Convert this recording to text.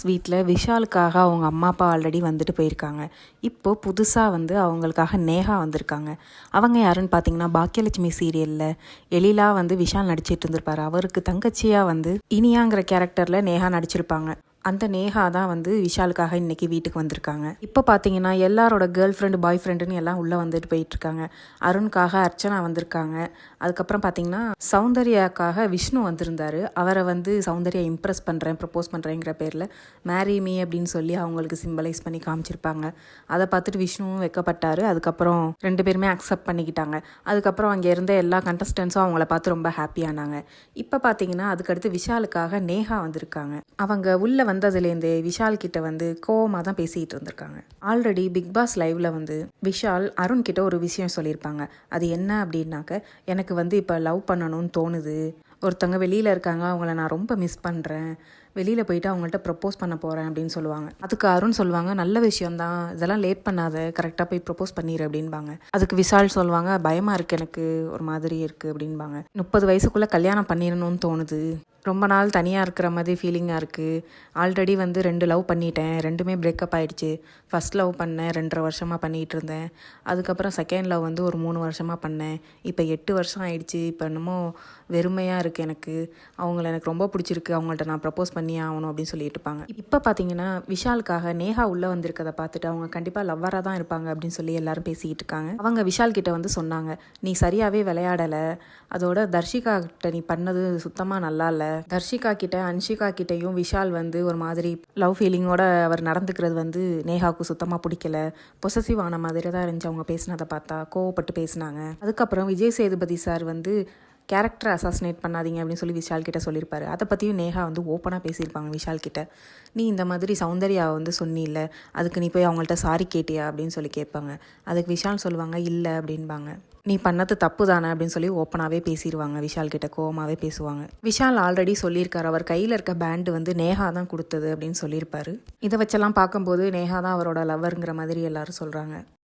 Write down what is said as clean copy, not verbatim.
வீட்டில் விஷாலுக்காக அவங்க அம்மா அப்பா ஆல்ரெடி வந்துட்டு போயிருக்காங்க. இப்போது புதுசாக அவங்களுக்காக நேஹா வந்திருக்காங்க. அவங்க யாருன்னு பார்த்தீங்கன்னா, பாக்கியலட்சுமி சீரியலில் எழிலா விஷால் நடிச்சிட்டு இருந்திருப்பாரு. அவருக்கு தங்கச்சியாக இனியாங்கிற கேரக்டரில் நேஹா நடிச்சிருப்பாங்க. அந்த நேஹா தான் விஷாலுக்காக இன்றைக்கி வீட்டுக்கு வந்திருக்காங்க. இப்போ பார்த்தீங்கன்னா எல்லாரோட கேர்ள் ஃப்ரெண்டு பாய் ஃப்ரெண்டுன்னு எல்லாம் உள்ளே வந்துட்டு போயிட்டுருக்காங்க. அருணுக்காக அர்ச்சனா வந்திருக்காங்க. அதுக்கப்புறம் பார்த்தீங்கன்னா சௌந்தர்யாக்காக விஷ்ணு வந்திருந்தார். அவரை சௌந்தர்யா இம்ப்ரெஸ் பண்ணுறேன் ப்ரப்போஸ் பண்ணுறேங்கிற பேரில் மேரி மீ அப்படின்னு சொல்லி அவங்களுக்கு சிம்பலைஸ் பண்ணி காமிச்சிருப்பாங்க. அதை பார்த்துட்டு விஷ்ணுவும் வெக்கப்பட்டார். அதுக்கப்புறம் 2 பேருமே அக்செப்ட் பண்ணிக்கிட்டாங்க. அதுக்கப்புறம் அங்கே இருந்த எல்லா கண்டஸ்டன்ஸும் அவங்கள பார்த்து ரொம்ப ஹாப்பியானாங்க. இப்போ பார்த்தீங்கன்னா அதுக்கடுத்து விஷாலுக்காக நேஹா வந்திருக்காங்க. அவங்க உள்ளே வந்ததுலேருந்தே விஷால் கிட்ட கோவமாக தான் பேசிகிட்டு இருந்திருக்காங்க. ஆல்ரெடி பிக் பாஸ் லைவ்ல விஷால் அருண் கிட்ட ஒரு விஷயம் சொல்லியிருப்பாங்க. அது என்ன அப்படின்னாக்க, எனக்கு இப்போ லவ் பண்ணணும்னு தோணுது, ஒருத்தவங்க வெளியில் இருக்காங்க, அவங்கள நான் ரொம்ப மிஸ் பண்ணுறேன், வெளியில் போயிட்டு அவங்கள்ட்ட ப்ரப்போஸ் பண்ண போகிறேன் அப்படின்னு சொல்லுவாங்க. அதுக்கு அருண் சொல்லுவாங்க, நல்ல விஷயம்தான், இதெல்லாம் லேட் பண்ணாத, கரெக்டாக போய் ப்ரப்போஸ் பண்ணிடு அப்படின்பாங்க. அதுக்கு விஷால் சொல்லுவாங்க, பயமாக இருக்குது, எனக்கு ஒரு மாதிரி இருக்குது அப்படின்பாங்க. 30 வயசுக்குள்ளே கல்யாணம் பண்ணிடணும்னு தோணுது, ரொம்ப நாள் தனியாக இருக்கிற மாதிரி ஃபீலிங்காக இருக்குது, ஆல்ரெடி 2 லவ் பண்ணிட்டேன், 2மே பிரேக்கப் ஆகிடுச்சு. ஃபஸ்ட் லவ் பண்ணேன், 2.5 வருஷமாக பண்ணிகிட்டு இருந்தேன். அதுக்கப்புறம் செகண்ட் லவ் ஒரு 3 வருஷமாக பண்ணேன். இப்போ 8 வருஷம் ஆகிடுச்சு. இப்போ என்னமோ வெறுமையாக இருக்குது எனக்கு, அவங்கள எனக்கு ரொம்ப பிடிச்சிருக்கு, அவங்கள்ட்ட நான் ப்ரப்போஸ் பண்ணி ஆகணும் அப்படின்னு சொல்லிட்டு இருப்பாங்க. இப்போ பார்த்தீங்கன்னா விஷாலுக்காக நேஹா உள்ளே வந்திருக்கதை பார்த்துட்டு அவங்க கண்டிப்பாக லவ்வராக தான் இருப்பாங்க அப்படின்னு சொல்லி எல்லாரும் பேசிக்கிட்டு இருக்காங்க. அவங்க விஷால் கிட்ட சொன்னாங்க, நீ சரியாகவே விளையாடலை, அதோட தர்ஷிகா கிட்ட நீ பண்ணது சுத்தமாக நல்லா இல்லை. தர்ஷிகா கிட்ட அன்ஷிகா கிட்டையும் விஷால் ஒரு மாதிரி லவ் ஃபீலிங்கோட அவர் நடந்துக்கிறது நேஹாவுக்கு சுத்தமாக பிடிக்கல, பொசசிவ் ஆன மாதிரி தான் இருந்துச்சு. அவங்க பேசினதை பார்த்தா கோவப்பட்டு பேசினாங்க. அதுக்கப்புறம் Vijay Sethupathi sir character assassinate பண்ணாதீங்க அப்படின்னு சொல்லி விஷால் கிட்ட சொல்லியிருப்பாரு. அதை பற்றியும் நேஹா ஓப்பனாக பேசியிருப்பாங்க விஷால் கிட்ட. நீ இந்த மாதிரி சௌந்தர்யா சொன்னில்ல, அதுக்கு நீ போய் அவங்கள்ட்ட சாரி கேட்டியா அப்படின்னு சொல்லி கேட்பாங்க. அதுக்கு விஷால் சொல்லுவாங்க, இல்லை அப்படின்பாங்க. நீ பண்ணது தப்பு தானே அப்படின்னு சொல்லி ஓப்பனாகவே பேசிடுவாங்க. விஷால் கிட்ட கோவமாகவே பேசுவாங்க. விஷால் ஆல்ரெடி சொல்லியிருக்காரு, அவர் கையில் இருக்க பேண்டு நேஹா தான் கொடுத்தது அப்படின்னு சொல்லியிருப்பாரு. இதை வச்செல்லாம் பார்க்கும்போது நேஹா தான் அவரோட லவ்வருங்கிற மாதிரி எல்லாரும் சொல்கிறாங்க.